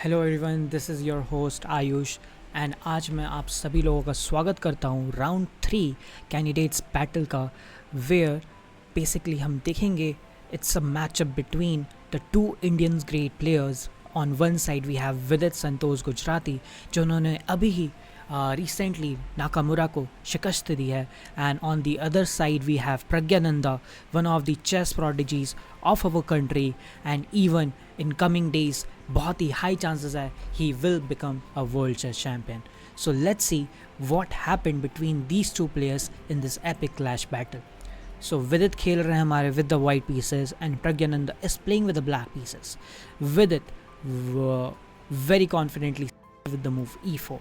Hello everyone, this is your host Ayush and आज मैं आप सभी लोगों का स्वागत करता हूँ राउंड 3 कैंडिडेट्स बैटल का, वेयर बेसिकली हम देखेंगे it's a matchup between the two Indians great players. On one side we have Vidit Santosh Gujarati, जिन्होंने अभी ही रिसेंटली नाकामुरा को शिकस्त दी है, and on the other side we have Praggnanandhaa, one of the chess prodigies of our country, and even in coming days बहुत ही high chances है he will become a world chess champion. So let's see what happened between these two players in this epic clash battle. So Vidit खेल रहे हैं हमारे with the white pieces and Pragyananda is playing with the black pieces. Vidit very confidently with the move e4,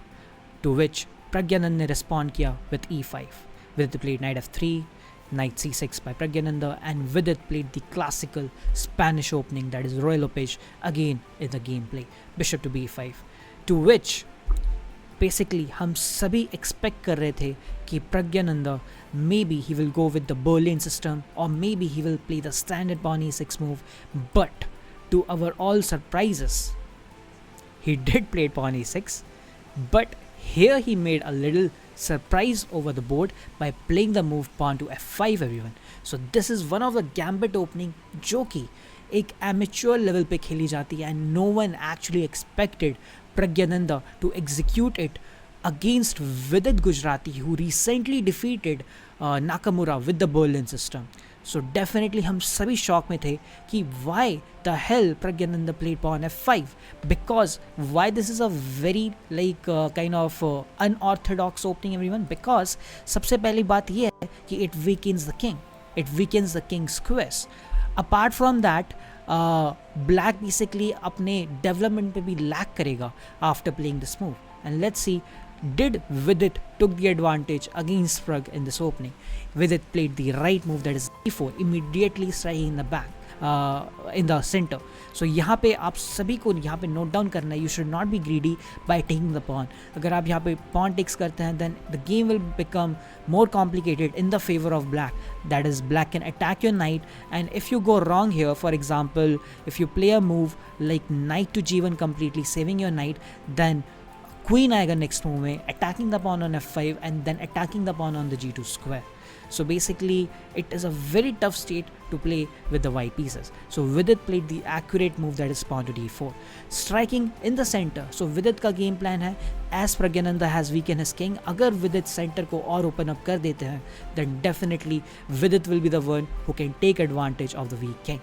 to which Pragyananda ने respond किया with e5. Vidit played knight f3, knight c6 by Pragyananda, and Vidit played the classical Spanish opening, that is Royal Lepage, again in the gameplay, bishop to b5, to which basically हम सभी expect कर रहे थे कि Pragyananda maybe he will go with the Berlin system or maybe he will play the standard pawn e6 move, but to our all surprises he did play pawn e6, but here he made a little surprise over the board by playing the move pawn to f5 everyone. So this is one of the gambit opening जो कि एक amateur level पे खेली जाती है, and no one actually expected Pragyananda to execute it against Vidit Gujarati, who recently defeated Nakamura with the Berlin system. So definitely हम सभी shock में थे कि why the hell Pragyananda played pawn f5, because why this is a very kind of unorthodox opening everyone, because सबसे पहली बात ये है कि it weakens the king's squares. Apart from that, black basically अपने development पे भी lag करेगा after playing this move, and let's see did Vidit took the advantage against Prag in this opening. Vidit played the right move, that is e4, immediately striking in the back, in the center. So यहाँ पे आप सभी को यहाँ पे note down करना है, you should not be greedy by taking the pawn. अगर आप यहाँ पे pawn takes करते हैं, then the game will become more complicated in the favor of black. That is, black can attack your knight, and if you go wrong here, for example, if you play a move like knight to g1 completely saving your knight, then queen आएगा next move में, attacking the pawn on f5 and then attacking the pawn on the g2 square. So basically it is a very tough state to play with the white pieces. So Vidit played the accurate move, that is pawn to d4, striking in the center. So Vidit का game plan है, as Pragyananda has weakened his king, अगर Vidit center को और open up कर देते हैं, then definitely Vidit will be the one who can take advantage of the weak king.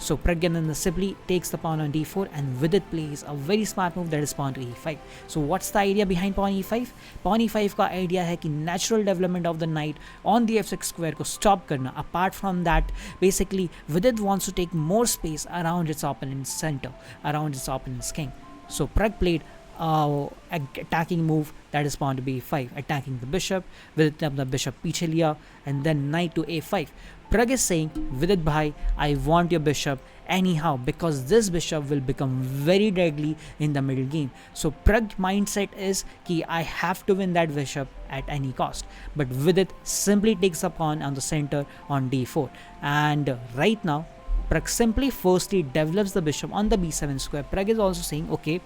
So Pragyananda simply takes the pawn on d4 and Vidit plays a very smart move, that is pawn to e5. So what's the idea behind pawn e5? Pawn e5 का idea है कि natural development of the knight on the f6 square को stop करना. Apart from that, basically Vidit wants to take more space around its opponent's center, around its opponent's king. So Prag played attacking move, that is pawn to b5, attacking the bishop. Vidit ने अपना bishop पीछे लिया and then knight to a5. Prag is saying, Vidit bhai, I want your bishop anyhow, because this bishop will become very deadly in the middle game. So Prag's mindset is कि I have to win that bishop at any cost. But Vidit simply takes a pawn on the center on d4. And right now, Prag simply firstly develops the bishop on the b7 square. Prag is also saying, okay,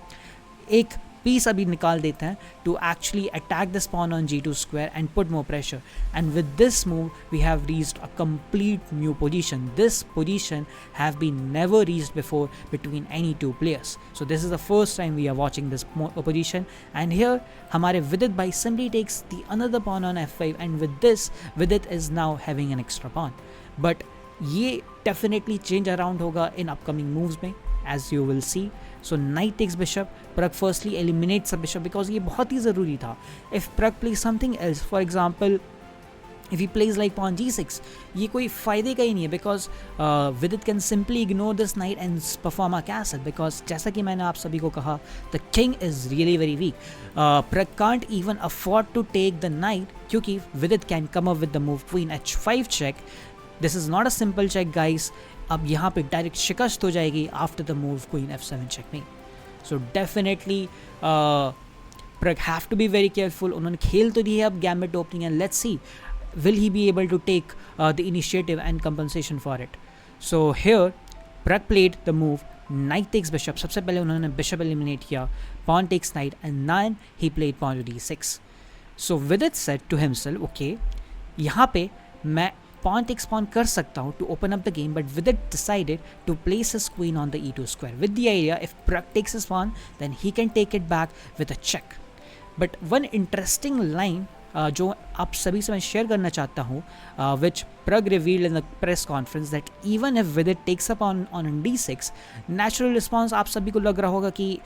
एक piece अभी निकाल देते हैं to actually attack this pawn on g2 square and put more pressure. And with this move we have reached a complete new position. This position have been never reached before between any two players. So this is the first time we are watching this position, and here हमारे Vidit bhai simply takes the another pawn on f5, and with this Vidit is now having an extra pawn. But ये definitely change around होगा in upcoming moves में, as you will see. So knight takes bishop. Prag firstly eliminates the bishop because ये बहुत ही ज़रूरी था. If Prag plays something else, for example, if he plays like pawn g6, ये कोई फ़ायदे का ही नहीं है, because Vidit can simply ignore this knight and perform a castle, because जैसा कि मैंने आप सभी को कहा, the king is really very weak. Prag can't even afford to take the knight क्योंकि Vidit can come up with the move queen h5 check. This is not a simple check guys. अब यहाँ पे direct शिकस्त हो जाएगी after the move queen f7 checkmate. So definitely Prag have to be very careful. उन्होंने खेल तो दी है अब gambit opening, and let's see will he be able to take the initiative and compensation for it. So here Prag played the move knight takes bishop, सबसे पहले उन्होंने bishop eliminate किया, pawn takes knight and then he played pawn to d6. So Vidit said to himself, okay यहाँ पे मैं pawn takes pawn कर सकता हूँ to open up the game, but Vidit decided to place his queen on the e2 square with the idea if Pragg takes his pawn then he can take it back with a check. But one interesting line जो आप सभी से मैं share करना चाहता हूँ, which Pragg revealed in the press conference, that even if Vidit takes up on d6, natural response आप सभी को लग रहा होगा कि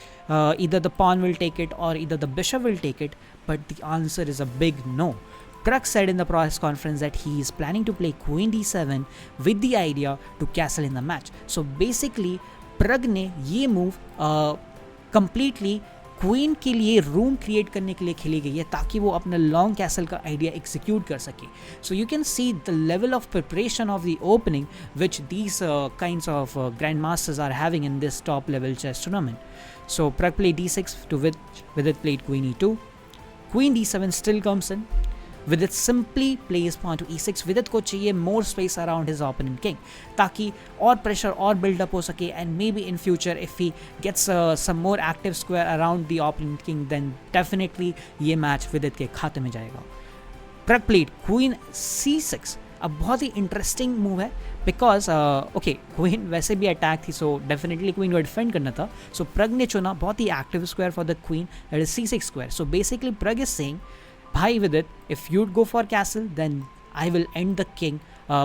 either the pawn will take it or either the bishop will take it, but the answer is a big no. Pragg said in the press conference that he is planning to play queen d7 with the idea to castle in the match. So basically Pragg ने ये move completely queen के लिए room create करने के लिए खेली गई है ताकि वो अपना लॉन्ग कैसल का आइडिया एग्जीक्यूट कर सके. So you can see the level of preparation of the opening which these kinds of grand masters are having in this top level chess tournament. So Pragg played d6 to Vidit played queen e2. Queen d7 still comes in. Vidit simply plays pawn to e6. Vidit को चाहिए more space around his opponent king ताकि और pressure और build up हो सके, and maybe in future if he gets some more active square around the opponent king then definitely ये match Vidit के खाते में जाएगा. Pragg played queen c6. अब बहुत ही इंटरेस्टिंग मूव है बिकॉज ओके क्वीन वैसे भी अटैक थी, सो डेफिनेटली क्वीन को डिफेंड करना था. सो Pragg ने चुना बहुत ही active square for the queen, that is c6 square. So basically Pragg is saying, भाई Vidit, if you'd go for castle, then I will end the king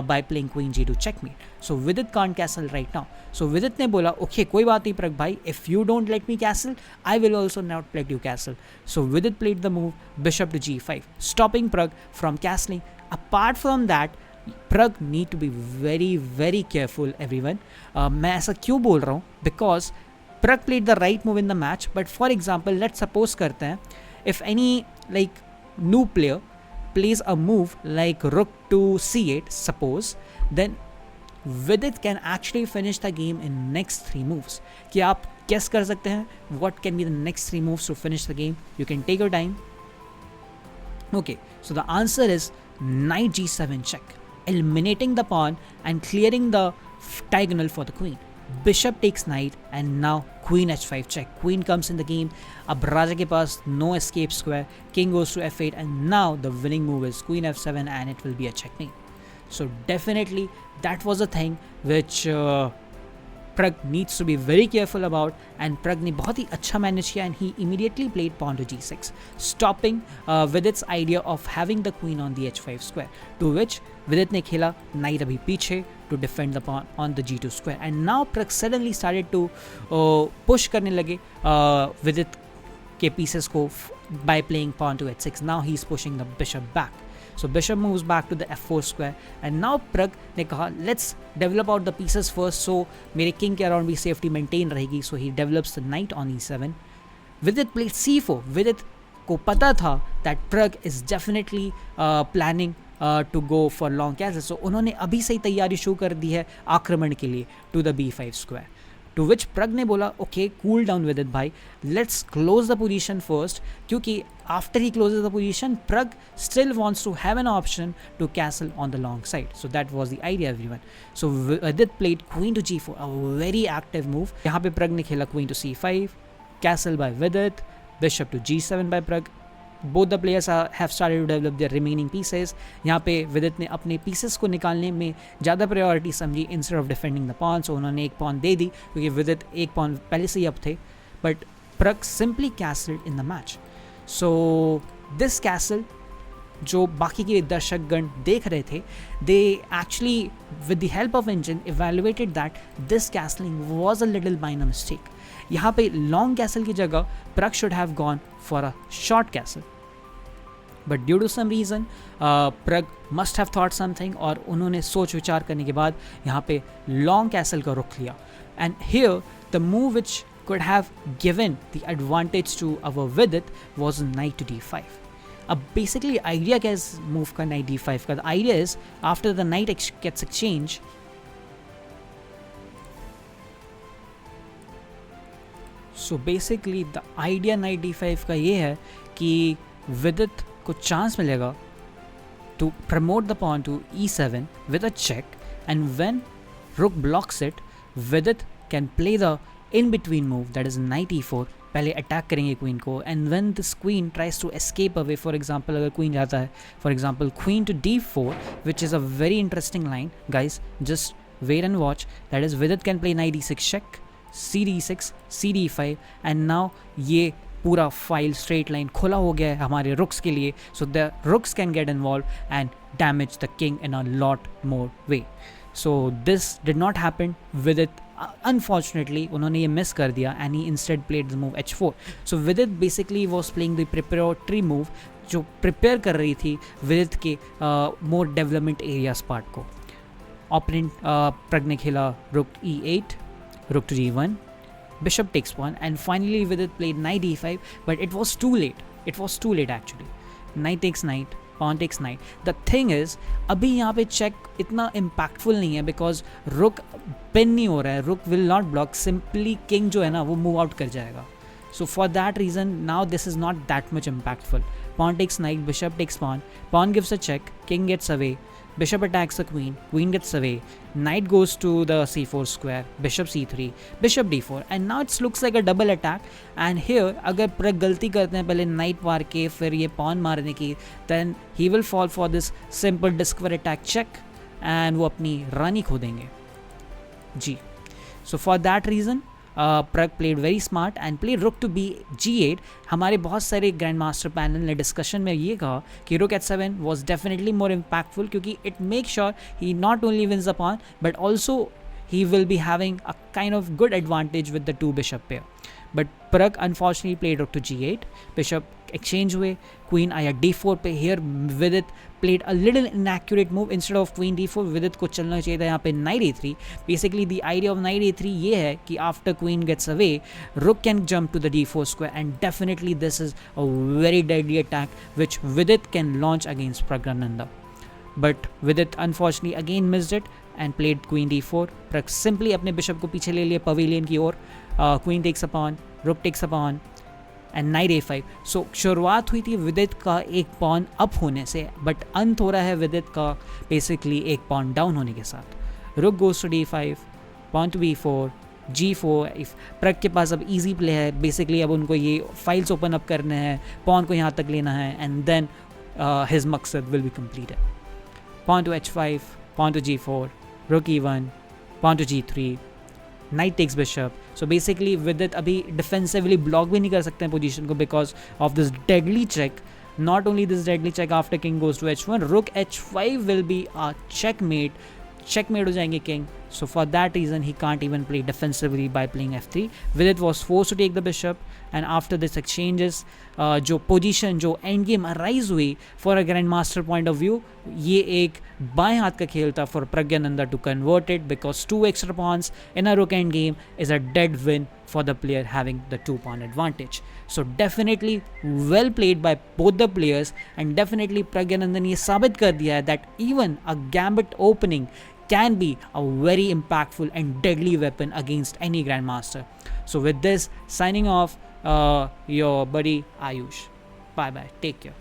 by playing queen g2 checkmate. So Vidit can't castle right now. So Vidit ने बोला, okay कोई बात नहीं Pragg भाई, if you don't let me castle, I will also not let you castle. So Vidit played the move bishop to g5, stopping Pragg from castling. Apart from that, Pragg need to be very very careful everyone. मैं ऐसा क्यों बोल रहा हूँ, because Pragg played the right move in the match, but for example let's suppose करते हैं, if any like new player plays a move like rook to c8 suppose, then Vidit can actually finish the game in next 3 moves. कि आप guess कर सकते हैं what can be the next 3 moves to finish the game? You can take your time. Okay, so the answer is knight g7 check, eliminating the pawn and clearing the diagonal for the queen. Bishop takes knight and now queen h5 check. Queen comes in the game. अब राजा के पास no escape square. King goes to f8 and now the winning move is queen f7 and it will be a checkmate. So definitely that was a thing which Pragg needs to be very careful about, and Pragg ने बहुत ही अच्छा manage किया and he immediately played pawn to g6, stopping Vidit's idea of having the queen on the h5 square, to which Vidit ने खेला knight अभी पीछे to defend the pawn on the g2 square, and now Pragg suddenly started to push करने लगे Vidit के pieces को by playing pawn to h6. Now he's pushing the bishop back. So bishop moves back to the f4 square and now Pragg ने कहा let's develop out the pieces first so मेरे king के around भी safety maintain रहेगी. So he develops the knight on e7. Vidit played c4. Vidit को पता था that Pragg is definitely planning to go for long castle. So उन्होंने अभी से ही तैयारी शुरू कर दी है आक्रमण के लिए to the b5 square. To which Pragg ने बोला okay cool down Vidit भाई, let's close the position first, क्योंकि after he closes the position Pragg still wants to have an option to castle on the long side. So that was the idea everyone. So Vidit played queen to g4, a very active move. यहाँ पे Pragg ने खेला queen to c5, castle by Vidit, bishop to g7 by Pragg. Both the players have started to develop their remaining pieces. यहाँ पे Vidit ने अपने pieces को निकालने में ज़्यादा प्रायोरिटी समझी instead of defending the pawn. So उन्होंने एक pawn दे दी क्योंकि Vidit एक pawn पहले से ही up थे. But Pragg simply castled in the match. So this castle जो बाकी के दर्शकगण देख रहे थे, they actually with the help of engine evaluated that this castling was a little minor mistake. यहाँ पे long castle की जगह Pragg should have gone for a short castle. But due to some reason Pragg must have thought something और उन्होंने सोच विचार करने के बाद यहाँ पे long castle का रुख लिया. And here the move which could have given the advantage to our Vidit was knight to d5. अब basically idea क्या is move का knight d5 का? The idea is after the knight gets exchanged, so basically the idea knight d5 का ये है कि Vidit को chance मिलेगा to promote the pawn to e7 with a check, and when rook blocks it, Vidit can play the in between move, that is knight e4. पहले attack करेंगे queen को, and when this queen tries to escape away, for example अगर queen जाता है for example queen to d4, which is a very interesting line guys, just wait and watch. That is Vidit can play knight e6 check, c d6, c d5, and now ये पूरा file straight line खुला हो गया है हमारे rooks के लिए. So the rooks can get involve and damage the king in a lot more way. So this did not happen with it. Unfortunately उन्होंने ये मिस कर दिया and he instead played the move h4. So Vidit basically was playing the preparatory move जो prepare कर रही थी विदित के more development areas part को. ओपोनेंट प्रग ने खेला rook e8, rook to g1, bishop takes pawn, and finally Vidit played knight e5, but it was too late. It was too late actually. Knight takes knight, pawn takes knight. The thing is अभी यहाँ पे check इतना impactful नहीं है because रुक pin नहीं हो रहा है, रुक will not block, simply king जो है ना वो मूव आउट कर जाएगा. So for that reason now this is not that much impactful. Pawn takes knight, bishop takes pawn, pawn gives a check, king gets away, bishop attacks the queen, queen gets away, knight goes to the c4 square, bishop c3, bishop d4, and now it looks like a double attack. And here अगर प्रग गलती करते हैं पहले knight मार के फिर ये pawn मारने की, then he will fall for this simple square attack check and वो अपनी रानी खो देंगे जी. So for that reason Pragg played very smart and play rook to be g8. हमारे बहुत सारे ग्रैंड मास्टर पैनल ने डिस्कशन में ये कहा कि rook h7 was definitely more impactful क्योंकि it make sure he not only wins the pawn but also he will be having a kind of good advantage with the two bishop pair. But Prag unfortunately played rook to g8, bishop exchange हुए, queen आया d4 पे. Here Vidit played a little inaccurate move. Instead of queen d4 Vidit को चलना चाहिए था यहाँ पे knight a3. Basically the idea of knight a3 ये है कि after queen gets away, rook can jump to the d4 square, and definitely this is a very deadly attack which Vidit can launch against Praggnanandhaa. But Vidit unfortunately again missed it and played queen d4. Prag simply अपने bishop को पीछे ले लिए pavilion की ओर. Queen takes a pawn, rook takes a pawn, and knight a5. So शुरुआत हुई थी विदित का एक पॉन अप होने से, बट अंत हो रहा है विदित का बेसिकली एक पॉन डाउन होने के साथ. Rook goes to d5, pawn to b4, g4. Pragg के पास अब इजी प्ले है. बेसिकली अब उनको ये फाइल्स ओपन अप करने हैं, पॉन को यहाँ तक लेना है, एंड देन हिज मकसद will be completed. Pawn to h5, pawn to g4, rook e1, pawn to g3, knight takes bishop. So basically Vidit अभी defensively block भी नहीं कर सकते हैं position को because of this deadly check. Not only this deadly check, after king goes to h1, rook h5 will be a checkmate. Checkmate हो जाएंगे king. So for that reason he can't even play defensively by playing f3. Vidit was forced to take the bishop, and after this exchanges जो position जो end game arise हुई for a grandmaster point of view, ये एक बाएं हाथ का खेल था for Praggnanandhaa to convert it, because 2 extra pawns in a rook end game is a dead win for the player having the 2 pawn advantage. So definitely well played by both the players, and definitely Praggnanandhaa ने ये साबित कर दिया है that even a gambit opening can be a very impactful and deadly weapon against any grandmaster. So with this, signing off, your buddy Ayush. Bye bye, take care.